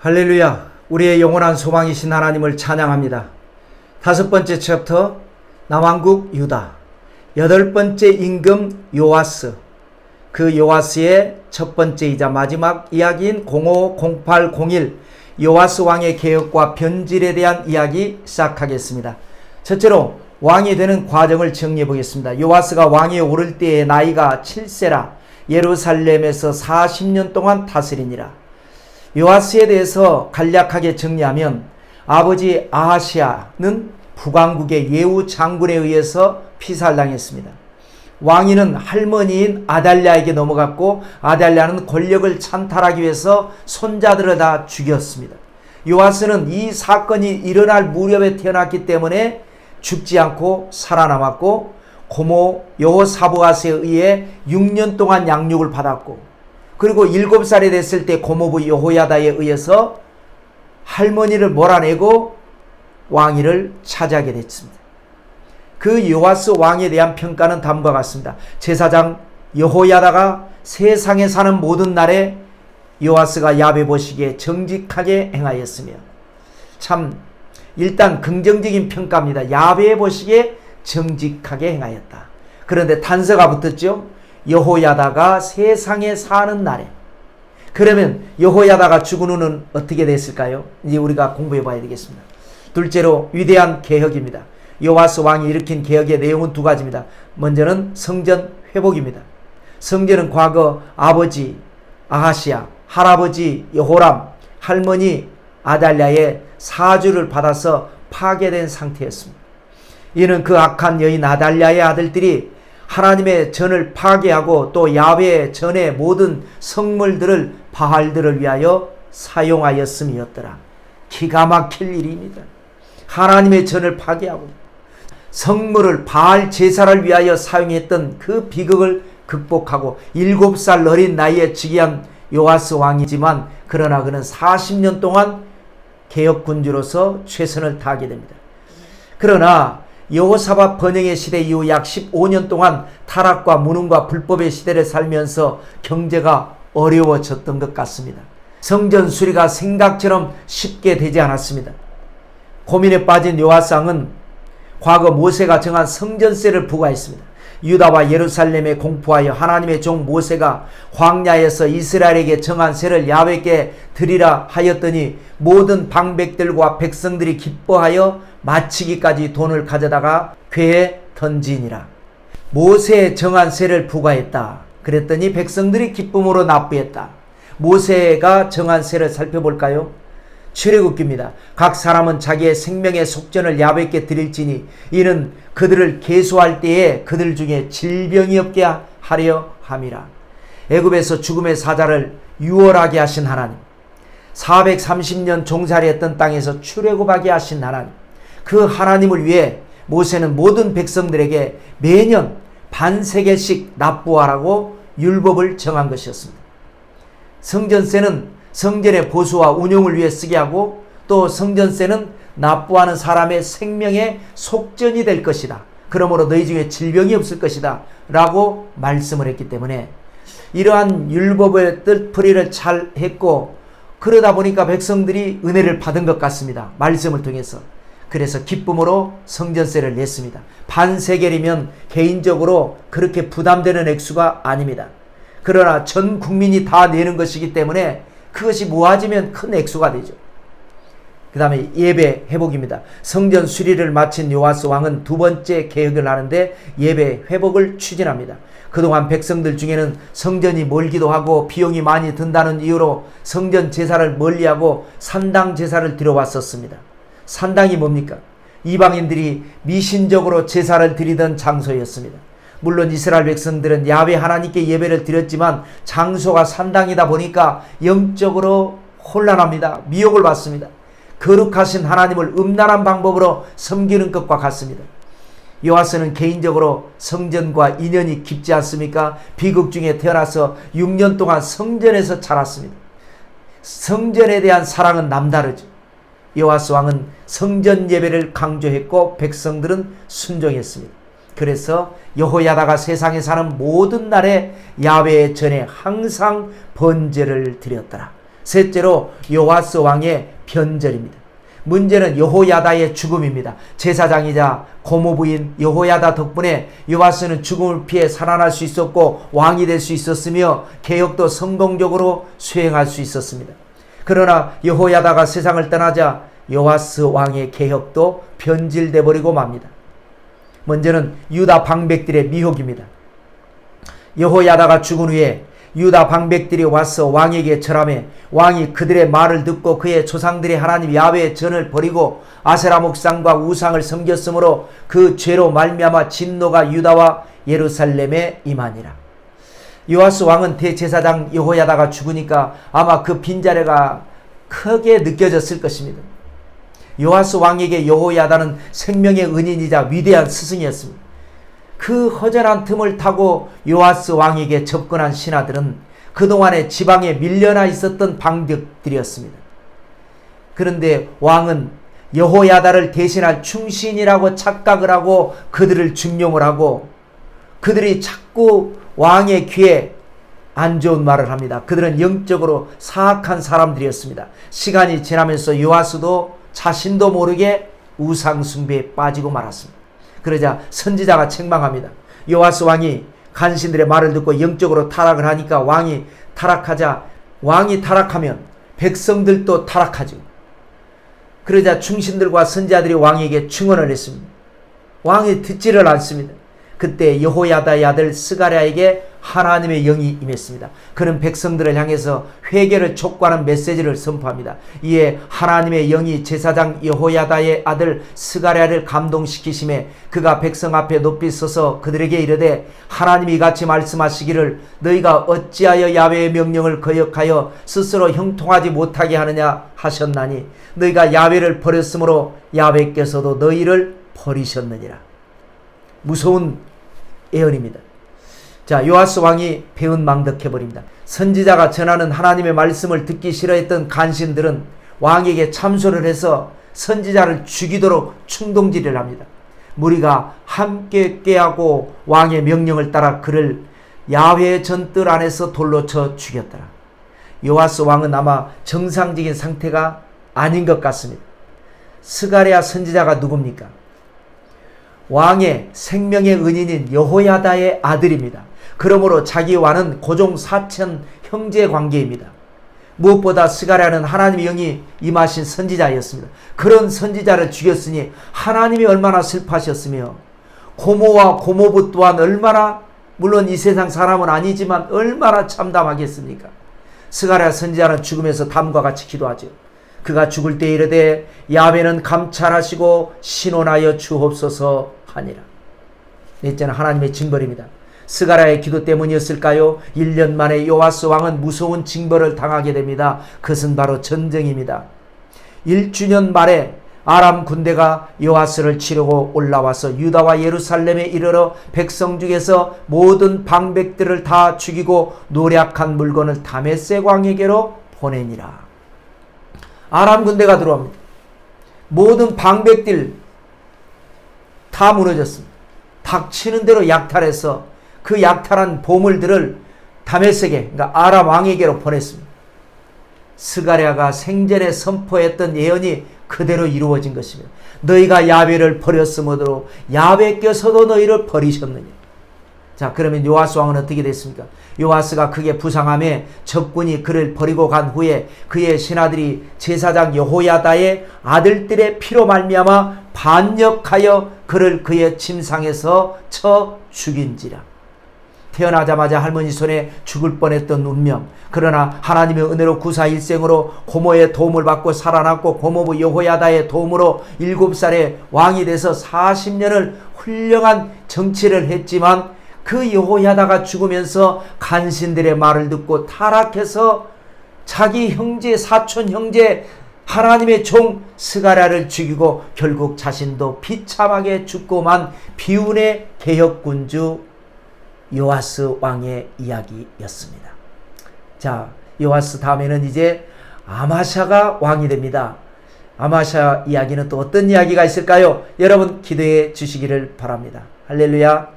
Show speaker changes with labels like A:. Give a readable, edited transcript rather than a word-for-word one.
A: 할렐루야. 우리의 영원한 소망이신 하나님을 찬양합니다. 5번째 챕터 남왕국 유다, 8번째 임금 요아스, 그 요아스의 첫 번째이자 마지막 이야기인 050801 요아스 왕의 개혁과 변질에 대한 이야기 시작하겠습니다. 첫째로 왕이 되는 과정을 정리해 보겠습니다. 요아스가 왕위에 오를 때의 나이가 7세라 예루살렘에서 40년 동안 다스리니라. 요아스에 대해서 간략하게 정리하면 아버지 아하시아는 북왕국의 예후 장군에 의해서 피살당했습니다. 왕위는 할머니인 아달랴에게 넘어갔고 아달랴는 권력을 찬탈하기 위해서 손자들을 다 죽였습니다. 요아스는 이 사건이 일어날 무렵에 태어났기 때문에 죽지 않고 살아남았고 고모 여호사브앗에 의해 6년 동안 양육을 받았고, 그리고 7살이 됐을 때 고모부 여호야다에 의해서 할머니를 몰아내고 왕위를 차지하게 됐습니다. 그 요아스 왕에 대한 평가는 다음과 같습니다. 제사장 여호야다가 세상에 사는 모든 날에 요아스가 야베 보시기에 정직하게 행하였으며, 참 일단 긍정적인 평가입니다. 야베 보시기에 정직하게 행하였다. 그런데 단서가 붙었죠. 여호야다가 세상에 사는 날에. 그러면 여호야다가 죽은 후는 어떻게 됐을까요? 이제 우리가 공부해 봐야 되겠습니다. 둘째로 위대한 개혁입니다. 요아스 왕이 일으킨 개혁의 내용은 2가지입니다. 먼저는 성전 회복입니다. 성전은 과거 아버지 아하시아, 할아버지 여호람, 할머니 아달랴의 사주를 받아서 파괴된 상태였습니다. 이는 그 악한 여인 아달랴의 아들들이 하나님의 전을 파괴하고 또 야훼의 전의 모든 성물들을 바알들을 위하여 사용하였음이었더라. 기가 막힐 일입니다. 하나님의 전을 파괴하고 성물을 바알 제사를 위하여 사용했던 그 비극을 극복하고 7살 어린 나이에 즉위한 요아스 왕이지만, 그러나 그는 40년 동안 개혁군주로서 최선을 다하게 됩니다. 그러나 여호사밧 번영의 시대 이후 약 15년 동안 타락과 무능과 불법의 시대를 살면서 경제가 어려워졌던 것 같습니다. 성전 수리가 생각처럼 쉽게 되지 않았습니다. 고민에 빠진 요아스 왕은 과거 모세가 정한 성전세를 부과했습니다. 유다와 예루살렘에 공포하여 하나님의 종 모세가 광야에서 이스라엘에게 정한 세를 야훼께 드리라 하였더니 모든 방백들과 백성들이 기뻐하여 마치기까지 돈을 가져다가 궤에 던지니라. 모세에 정한 세를 부과했다. 그랬더니 백성들이 기쁨으로 납부했다. 모세가 정한 세를 살펴볼까요? 출애굽기입니다. 각 사람은 자기의 생명의 속전을 야훼께 드릴지니 이는 그들을 계수할 때에 그들 중에 질병이 없게 하려 함이라. 애굽에서 죽음의 사자를 유월하게 하신 하나님, 430년 종살이했던 땅에서 출애굽하게 하신 하나님, 그 하나님을 위해 모세는 모든 백성들에게 매년 반세겔씩 납부하라고 율법을 정한 것이었습니다. 성전세는 성전의 보수와 운용을 위해 쓰게 하고, 또 성전세는 납부하는 사람의 생명의 속전이 될 것이다. 그러므로 너희 중에 질병이 없을 것이다 라고 말씀을 했기 때문에 이러한 율법의 뜻풀이를 잘 했고, 그러다 보니까 백성들이 은혜를 받은 것 같습니다. 말씀을 통해서. 그래서 기쁨으로 성전세를 냈습니다. 반세겔이면 개인적으로 그렇게 부담되는 액수가 아닙니다. 그러나 전 국민이 다 내는 것이기 때문에 그것이 모아지면 큰 액수가 되죠. 그 다음에 예배 회복입니다. 성전 수리를 마친 요아스 왕은 2번째 개혁을 하는데 예배 회복을 추진합니다. 그동안 백성들 중에는 성전이 멀기도 하고 비용이 많이 든다는 이유로 성전 제사를 멀리하고 산당 제사를 드려왔었습니다. 산당이 뭡니까? 이방인들이 미신적으로 제사를 드리던 장소였습니다. 물론 이스라엘 백성들은 야훼 하나님께 예배를 드렸지만 장소가 산당이다 보니까 영적으로 혼란합니다. 미혹을 받습니다. 거룩하신 하나님을 음란한 방법으로 섬기는 것과 같습니다. 요아스는 개인적으로 성전과 인연이 깊지 않습니까? 비극 중에 태어나서 6년 동안 성전에서 자랐습니다. 성전에 대한 사랑은 남다르죠. 요아스 왕은 성전 예배를 강조했고 백성들은 순종했습니다. 그래서 여호야다가 세상에 사는 모든 날에 야훼의 전에 항상 번제를 드렸더라. 셋째로 요아스 왕의 변절입니다. 문제는 여호야다의 죽음입니다. 제사장이자 고모부인 여호야다 덕분에 요아스는 죽음을 피해 살아날 수 있었고 왕이 될 수 있었으며 개혁도 성공적으로 수행할 수 있었습니다. 그러나 여호야다가 세상을 떠나자 요아스 왕의 개혁도 변질돼 버리고 맙니다. 먼저는 유다 방백들의 미혹입니다. 여호야다가 죽은 후에 유다 방백들이 와서 왕에게 절하매 왕이 그들의 말을 듣고 그의 조상들의 하나님 야훼의 전을 버리고 아세라 목상과 우상을 섬겼으므로 그 죄로 말미암아 진노가 유다와 예루살렘에 임하니라. 요아스 왕은 대제사장 여호야다가 죽으니까 아마 그 빈자리가 크게 느껴졌을 것입니다. 요아스 왕에게 여호야다는 생명의 은인이자 위대한 스승이었습니다. 그 허전한 틈을 타고 요아스 왕에게 접근한 신하들은 그동안에 지방에 밀려나 있었던 방백들이었습니다. 그런데 왕은 여호야다를 대신할 충신이라고 착각을 하고 그들을 중용을 하고 그들이 자꾸 왕의 귀에 안 좋은 말을 합니다. 그들은 영적으로 사악한 사람들이었습니다. 시간이 지나면서 요아스도 자신도 모르게 우상 숭배에 빠지고 말았습니다. 그러자 선지자가 책망합니다. 요아스 왕이 간신들의 말을 듣고 영적으로 타락을 하니까 왕이 타락하면 백성들도 타락하죠. 그러자 충신들과 선지자들이 왕에게 증언을 했습니다. 왕이 듣지를 않습니다. 그때 여호야다의 아들 스가랴에게 하나님의 영이 임했습니다. 그는 백성들을 향해서 회개를 촉구하는 메시지를 선포합니다. 이에 하나님의 영이 제사장 여호야다의 아들 스가랴를 감동시키심에 그가 백성 앞에 높이 서서 그들에게 이르되 하나님이 이같이 말씀하시기를 너희가 어찌하여 야훼의 명령을 거역하여 스스로 형통하지 못하게 하느냐 하셨나니 너희가 야훼를 버렸으므로 야훼께서도 너희를 버리셨느니라. 무서운 예언입니다. 자, 요아스 왕이 배은망덕해버립니다. 선지자가 전하는 하나님의 말씀을 듣기 싫어했던 간신들은 왕에게 참소를 해서 선지자를 죽이도록 충동질을 합니다. 무리가 함께 꾀하고 왕의 명령을 따라 그를 야훼 전뜰 안에서 돌로 쳐 죽였더라. 요아스 왕은 아마 정상적인 상태가 아닌 것 같습니다. 스가랴 선지자가 누굽니까? 왕의 생명의 은인인 여호야다의 아들입니다. 그러므로 자기와는 고종 사천 형제 관계입니다. 무엇보다 스가랴는 하나님의 영이 임하신 선지자였습니다. 그런 선지자를 죽였으니 하나님이 얼마나 슬퍼하셨으며 고모와 고모부 또한 얼마나, 물론 이 세상 사람은 아니지만 얼마나 참담하겠습니까? 스가랴 선지자는 죽으면서 다음과 같이 기도하죠. 그가 죽을 때 이르되 야훼는 감찰하시고 신원하여 주옵소서 하니라. 넷째는 하나님의 징벌입니다. 스가랴의 기도 때문이었을까요? 1년 만에 요아스 왕은 무서운 징벌을 당하게 됩니다. 그것은 바로 전쟁입니다. 1주년 말에 아람 군대가 요아스를 치려고 올라와서 유다와 예루살렘에 이르러 백성 중에서 모든 방백들을 다 죽이고 노략한 물건을 다메섹 왕에게로 보내니라. 아람 군대가 들어옵니다. 모든 방백들 다 무너졌습니다. 닥치는 대로 약탈해서 그 약탈한 보물들을 다메섹에, 그러니까 아람 왕에게로 보냈습니다. 스가랴가 생전에 선포했던 예언이 그대로 이루어진 것입니다. 너희가 야훼를 버렸으므로 야훼께서도 너희를 버리셨느냐. 자, 그러면 요아스 왕은 어떻게 됐습니까? 요아스가 크게 부상함에 적군이 그를 버리고 간 후에 그의 신하들이 제사장 여호야다의 아들들의 피로 말미암아 반역하여 그를 그의 침상에서 쳐 죽인지라. 태어나자마자 할머니 손에 죽을 뻔했던 운명, 그러나 하나님의 은혜로 구사일생으로 고모의 도움을 받고 살아났고 고모부 여호야다의 도움으로 7살에 왕이 돼서 40년을 훌륭한 정치를 했지만 그 여호야다가 죽으면서 간신들의 말을 듣고 타락해서 자기 형제, 사촌 형제 하나님의 종 스가랴를 죽이고 결국 자신도 비참하게 죽고만 비운의 개혁군주 요아스 왕의 이야기였습니다. 자, 요아스 다음에는 이제 아마샤가 왕이 됩니다. 아마샤 이야기는 또 어떤 이야기가 있을까요? 여러분 기도해 주시기를 바랍니다. 할렐루야.